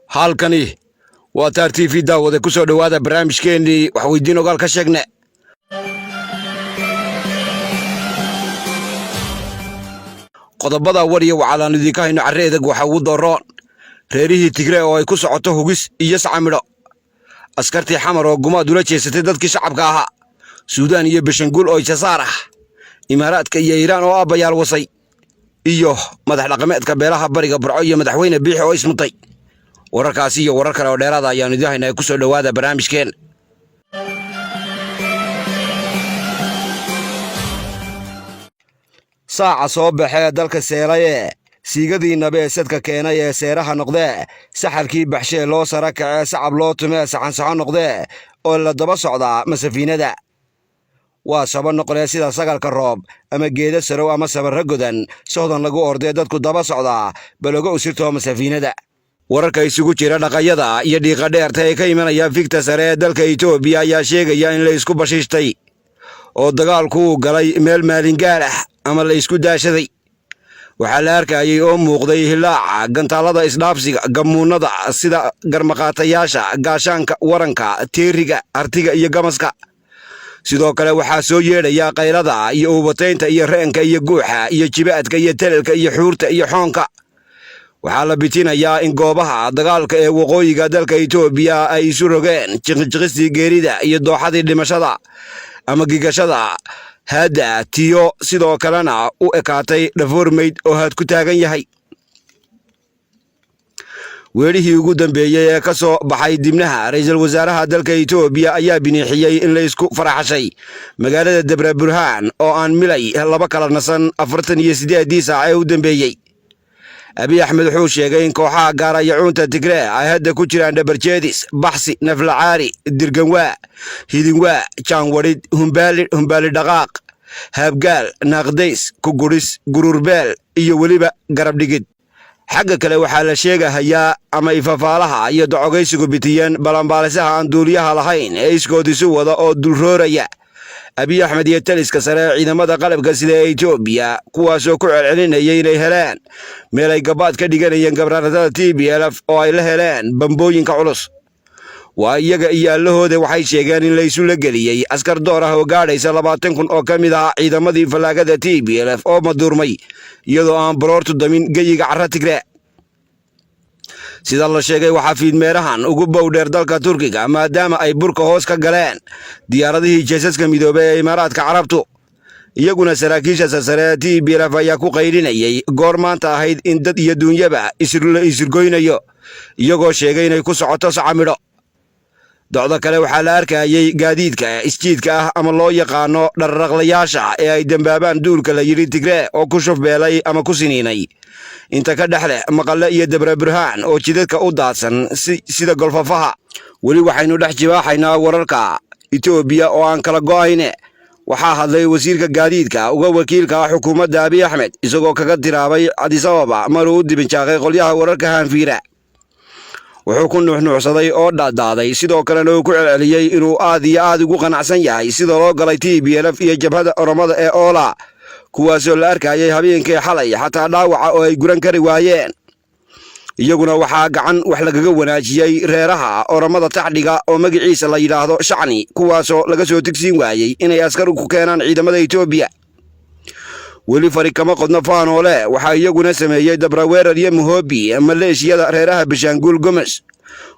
halkani waa taar TV daawada ku soo dhawaada barnaamijkeennii wax weydiin ogaal ka sheegne qodobada wariya waxaan idinka hayno careedag waxa uu dooroon reerihii Tigray oo ay ku socoto hugis iyo sacamidho askartii xamar oo gumaad ula jeesatay dadkii shacabka ahaa Suudaan iyo Bashangul oo jazaar ah Imaaraadka iyo Iiraan oo abayaal wasay iyo madax dhaqameedka beelaha bariga Burco iyo madaxweyne Biixi oo ismutay wararkaasi iyo warar kale oo dheeraad ah ayaan idin haynaa ku soo dhawaada barnaamijkeen saaca soo baxay dalka seelaye siigadii nabeesadka keenay ee seeraha noqdee saxalkii baxshay loo sara kacay sacab loo tumay saxan noqdee oo la daba socda masafiinada waa saba noqonay sida sagalka roob ama geeda sarow ama sabarra godan soodan lagu orday dadku daba socda baloga usirto masafiinada wararka isugu jira dhaqayada iyo dhiiqa dheerta ee ka imanaya fikta sare ee dalka Itoobiya ayaa sheegaya in la isku bashiishtay oo dagaalku galay meel maalin gaar ah ama la isku daashaday waxaa la arkayay oo muuqday hilaaca gantaalada isdhaafsiga gamuunada sida garmaqaatayaasha gaashaanka waranka teeriga artiga iyo gamaska sidoo kale waxaa soo yeedhaya qaylada iyo ubataynta iyo reenka iyo guuxa iyo jibaadka iyo talelka iyo xuurta iyo xoonka waxaa la bitinayaa in goobaha dagaalka ee waqooyiga dalka Itoobiya ay isu rogeen jiqjiqistii geerida iyo dooxadii dhimashada ama gigashada hada tiyo sidoo kalena u ekaatay dhafoormeyd oo had ku taagan yahay weerihii ugu dambeeyay ee ka soo baxay dibnaha ra'iisul wasaaraha dalka Itoobiya ayaa biniixiyay in la isku faraxashay magaalada Dabra Burhaan oo aan milay laba kala nasan 48 saac ee u dambeeyay Abiy Ahmed wuxuu sheegay in kooxaha gaarayacuunta Tigray ay hadda ku jiraan dhabarjeedis baxsi naflacaari dirganwaa hidinwaa jaanwarid humbaali dhaqaaq habgaal naaqdays ku guris gururbeel iyo weliba garab dhigid xagga kale waxaa la sheegayaa ama ifafaalaha iyo docogaysigu bitiyeen balanbaalisaha aan duuliyaha lahayn ee iskoodisu wada oo dulrooraya Abiy Ahmed iyo taliska sare ciidamada qalabka sida Itoobiya kuwaasoo ku celcelinayay inay heleen meel ay gabaad ka dhiganayeen gabraarada TPLF oo ay la heleen bambooyinka culus waa iyaga iyo allahooda waxay sheegeen in la isu la geliyay askar door ah oo gaadhaysa 20,000 oo ka mid ah ciidamadii falaagada TPLF oo madurmay iyadoo aan baroortu damin geyiga carra Tigray sida la sheegay waxa fiidmeerahan ugu bowdheer dalka Turkiga maadaama ay burka hoos ka galeen diyaaradihii jeesaska midoobay ee Imaaraadka Carabtu iyaguna saraakiisha sare TPLF ayaa ku qaylinayay goor maanta ahayd in dad iyo duunyaba isirgoynayo iyagoo sheegay inay ku socoto sacamidho docda kale waxaa la arkayay gaadiidka isjiidka ah ama loo yaqaano dharraqlayaasha ee ay dambaabaan duulka la yiri Tigray oo ku shufbeelay ama ku siniinay inta ka dhaxle maqalle iyo Dabra Burhaan oo jidadka u daadsan sida golfafaha weli waxaynu dhex jibaaxaynaa wararka Itoobiya oo aan kala go'ayne waxaa hadlay wasiirka gaadiidka uga wakiilka xukuumadda Abiy Ahmed isagoo kaga tiraabay Addis Ababa maruu u dibinjaaqay qolyaha wararka Hanfiira wuxuu ku nuuxnuuxsaday oo dhaadaaday sidoo kalena uu ku celceliyay inuu aad iyo aad ugu qanacsan yahay sida loo galay TPLF iyo jabhada oromada ee Oola kuwaasoo la arkayay habeenkii xalay xataa dhaawaca oo ay guran kari waayeen iyaguna waxaa gacan wax lagaga wanaajiyay reeraha oromada taxdhiga oo magaciisa la yiraahdo shacni kuwaasoo laga soo tigsiin waayay inay askar ku keenaan ciidamada Itoobiya weli fari kama qodna faanoole waxaa iyaguna sameeyay dabraweerar iyo muhoobi maleeshiyada reeraha Bashangul Gomes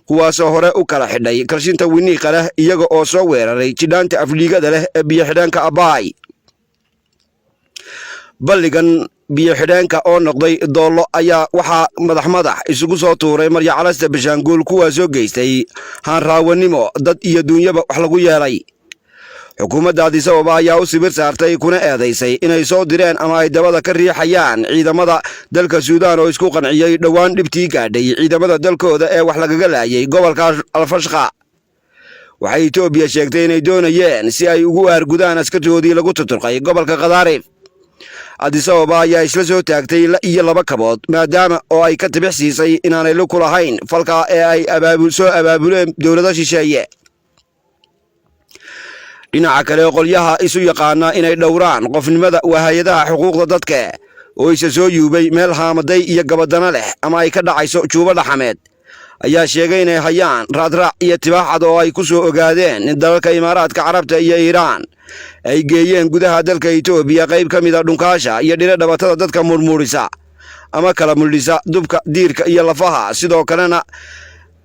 kuwaasoo hore u kala xidhay kalshinta winiiqa leh iyaga oo soo weeraray jidhaanta afliigada leh ee biyo xidhanka Abaay balligan biyo xidhanka oo noqday doolo ayaa waxaa madax isugu soo tuuray marya calasta Bashangul kuwaasoo geystay haan raawanimo dad iyo duunyaba wax lagu yeelay xukuumadda Addis Ababa ayaa u sibir saartay kuna eedaysay inay soo direen ama ay dabada ka riixayaan ciidamada dalka Suudaan oo isku qanciyay dhawaan dhibtii gaadhay ciidamada dalkooda ee wax lagaga laayay gobolka Al-Fashqa waxay Itoobiya sheegtay inay doonayeen si ay ugu aargudaan askartoodii lagu tuturqay gobolka Qadaarif Addis Ababa ayaa isla soo taagtay iyo laba kabood maadaama oo ay ka tibix siisay inaanay ku lahayn falka ee ay abaabuleen dowladda shisheeye dhinaca kale qolyaha isu yaqaana inay dhowraan qofnimada hay'adaha xuquuqda dadka oo isa soo yuubay meel haamaday iyo gabadana leh ama ay ka dhacayso juuba dhaxameed ayaa sheegay inay hayaan raadraac iyo tibaaxad oo ay ku soo ogaadeen in dalalka Imaaraadka Carabta iyo Iiraan ay geeyeen gudaha dalka Itoobiya qayb ka mid ah dhunkaasha iyo dhire dhabatada dadka murmurisa ama kala muldhisa dubka diirka iyo lafaha sidoo kalena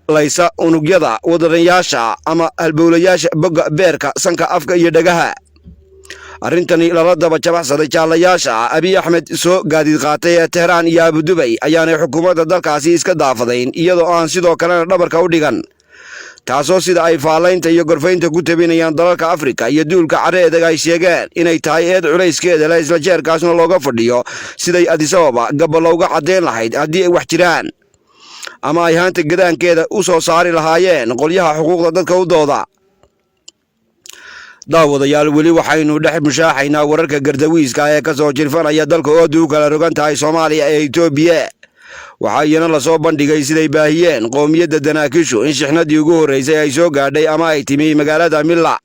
laysa unugyada wadanayaasha ama halbowlayaasha boga beerka sanka afka iyo dhagaha. arrintani lala daba jabacsaday jaalayaasha Abiy Ahmed soo gaadiid qaatay Tehran iyo Abu Dhabi ayaanay xukuumadda dalkaasi iska daafadayn iyadoo aan sidoo kalena dhabarka u dhigan, taasoo sida ay faalaynta iyo gorfaynta ku tabinayaan dalalka Afrika iyo duulka careedag ay sheegeen inay tahay eed culayskeeda la isla jeerkaasna looga fadhiyo siday Addis Ababa gabal uga cadeyn lahayd haddii ay wax jiraan ama ay haanta gadaankeeda u soo saari lahaayeen qolyaha xuquuqda dadka u dooda. daawadayaal weli waxaynu dhex mushaaxaynaa wararka gardawiiska ee ka soo jirfanaya dalka oo duu kala rogan tahay Soomaaliya ee Itoobiya. waxaa iyana la soo bandhigay siday baahiyeen qoomiyadda Danaakishu in shixnadii ugu horeysay ay soo gaadhay ama ay timi magaalada Milla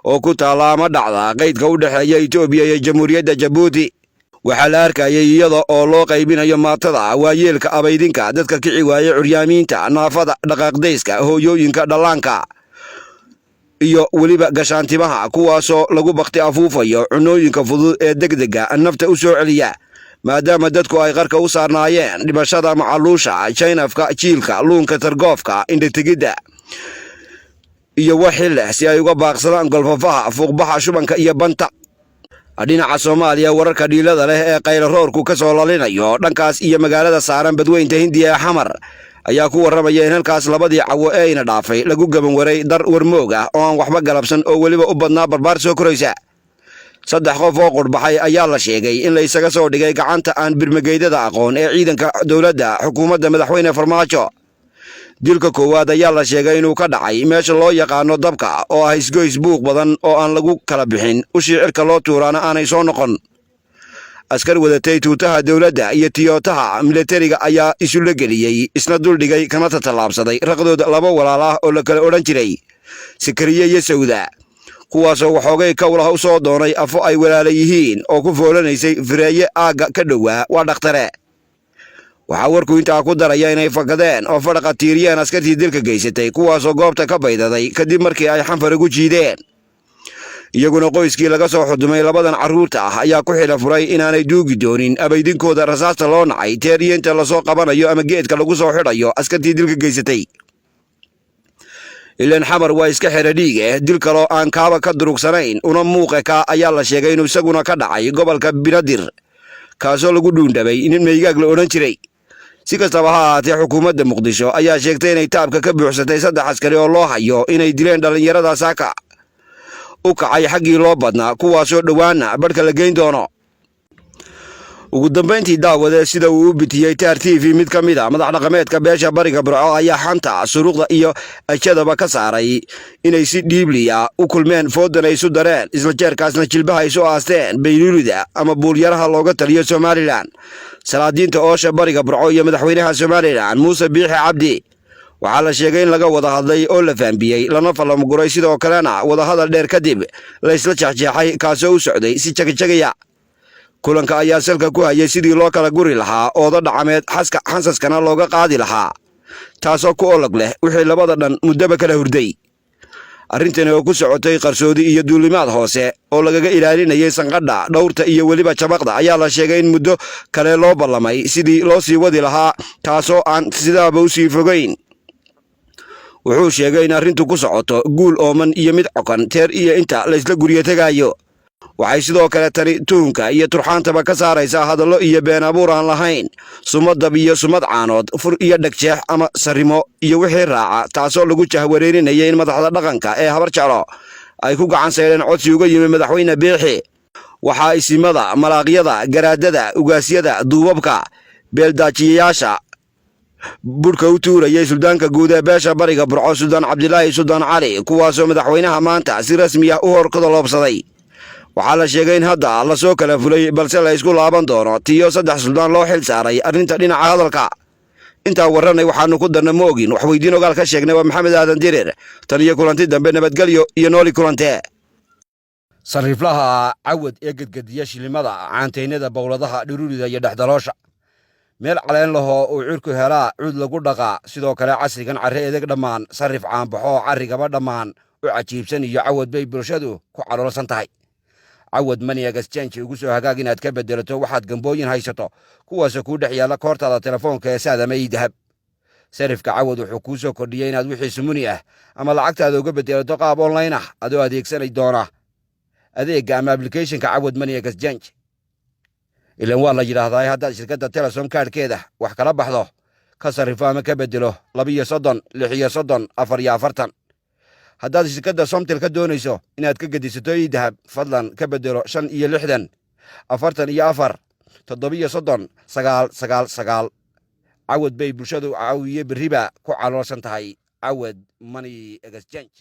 oo ku taala ama dhacda qaydka u dhaxeeya Itoobiya iyo Jamhuuriyadda Jabuuti. waxaa la arkayay iyada oo loo qaybinayo maatada waayeelka abaydinka dadka kici waayay curyaamiinta naafada dhaqaaqdayska hooyooyinka dhallaanka iyo weliba gashaantimaha kuwaasoo lagu bakti afuufayo cunooyinka fudud ee degdega nafta u soo celiya maadaama dadku ay qarka u saarnaayeen dhibashada macaluusha jaynafka jiilka luunka targoofka indhategidda iyo wixii leh si ay uga baaqsadaan golfafaha fuuqbaxa shubanka iyo banta. dhinaca Soomaaliya wararka dhiilada leh ee qaylaroorku ka soo lalinayo dhankaas iyo magaalada saaran badweynta Hindiya ee Xamar ayaa ku warramaya in halkaas labadii cawo ee ina dhaafay lagu gaban waray dar warmoog ah oo aan waxba galabsan oo weliba u badnaa barbaar soo koraysa. 3 qof oo qurbaxay ayaa la sheegay in la isaga soo dhigay gacanta aan birmageydada aqoon ee ciidanka dowladda xukuumadda madaxweyne Farmaajo. dilka koowaad ayaa la sheegay inuu ka dhacay meesha loo yaqaano dabka oo ah isgoys buuq badan oo aan lagu kala bixin ushii cirka loo tuuraana aanay soo noqon. askar wadatay tuutaha dowladda iyo tiyootaha militariga ayaa isu la geliyey isna duldhigay kana tallaabsaday raqdooda 2 walaal ah oo la kala odhan jiray Sikariye iyo Sawda, kuwaasoo waxoogay kawlaha u soo doonay afo ay walaala yihiin oo ku foolanaysay fireeye aaga ka dhowaa waa dhaqtare. waxaa warku intaa ku daraya inay fakadeen oo fadhaqa tiiriyeen askartii dilka geysatay kuwaasoo goobta ka baydaday kadib markii ay xanfar ugu jiideen. iyaguna qoyskii laga soo xudumay labadan carruurta ah ayaa ku xila furay inaanay duugi doonin abaydinkooda rasaasta loo nacay teeriyeenta la soo qabanayo ama geedka lagu soo xidhayo askartii dilka geysatay. ilaan Xamar waa iska xira dhiige dil kaloo aan kaaba ka durugsanayn una muuqe ka ayaa la sheegay inuu isaguna ka dhacay gobolka Binadir kaasoo lagu dhuundhabay in meeygaag la odhan jiray. si kastaba ha ahaatee xukuumadda Muqdisho ayaa sheegtay inay taabka ka buuxsatay 3 askari oo loo hayo inay dileen dhalinyarada saaka u kacay xaggii loo badnaa kuwaasoo dhowaana barhka la geyn doono. ugu dambeyntii daawade sida uu u bitiyey TAR TV mid ka mid ah madax dhaqameedka beesha bariga Burco ayaa xanta suruqda iyo ajadaba ka saaray inay si dhiibliya u kulmeen foodan ay isu dareen isla jeerkaasna jilbaha isu aasteen Beyrulida ama buulyaraha looga taliyo Somaliland. salaadiinta oosha bariga Burco iyo madaxweynaha Somaliland Muuse Biixi Cabdi waxaa la sheegay in laga wada hadlay oo la faambiyey lana falamuguray sidoo kalena wada hadal dheer kadib la isla jeexjeexay kaasoo u socday si jagajagaya. kulanka ayaa salka ku hayay sidii loo kala guri lahaa ooda dhacameed xansaskana looga qaadi lahaa taasoo ku olog leh wixii labada dhan muddaba kala hurday. arrintani oo ku socotay qarsoodi iyo duulimaad hoose oo lagaga ilaalinayay sanqadha dhowrta iyo weliba jabaqda ayaa la sheegay in muddo kale loo ballamay sidii loo sii wadi lahaa taasoo aan sidaaba u sii fogeyn. wuxuu sheegay in arrintu ku socoto guul ooman iyo mid cokan teer iyo inta la isla guryo tagaayo. waxay sidoo kale tani tuunka iyo turxaantaba ka saaraysaa hadallo iyo been abuur aan lahayn sumadab iyo sumad caanood fur iyo dhagjeex ama sarimo iyo wixii raaca taasoo lagu jahwareerinayay in madaxda dhaqanka ee habar jeclo ay ku gacan saydeen codsi uga yimi madaxweyne Biixi. waxaa isimada malaaqyada garaadada ugaasyada duubabka beeldaajiyayaasha burka u tuurayay suldaanka guud ee beesha bariga Burco Suldaan Cabdilaahi Suldaan Cali kuwaasoo madaxweynaha maanta si rasmi ah u horkadaloobsaday. waxaa la sheegay in hadda la soo kala fulay balse la isku laaban doono tiyo 3 suldaan loo xil saaray arrinta dhinaca hadalka. intaa warranay waxaanu ku darna ma ogin wax weydiin ogaal ka sheegnay waa Maxamed Aadan Dirir. tan iyo kulanti dambe nabadgelyo iyo nooli kulantee. sariflaha cawad ee gadgadiya shilimada caanteynada bowladaha dhururida iyo dhexdaloosha meel caleen lahoo uu cirku helaa cuud lagu dhaqaa sidoo kale casrigan carre edeg dhammaan sarrif caanbaxoo carrigaba dhammaan u cajiibsan iyo cawad bay bulshadu ku caloolsan tahay cawad money exchange ugu soo hagaag inaad ka bedelato waxaad gambooyin haysato kuwaasoo kuu dhex yaalla koortaada telefoonka ee saadama ii dahab sarifka cawad wuxuu kuu soo kordhiyey inaad wixii sumuni ah ama lacagtaada uga bedelato qaab online ah adoo adeegsanay doona adeegga ama ablicathonka cawad money exchange ilan waa la yidhaahdaa haddaad shirkadda telesom kaadhkeeda wax kala baxdo ka sarrifo ama ka bedelo 230 630 440 haddaad shirkadda somtel ka doonayso inaad ka gedisato ii dahab fadlan ka bedelo 65 44 730 999 cawad bay bulshadu caawiye berriba ku caloolsan tahay cawad money exchange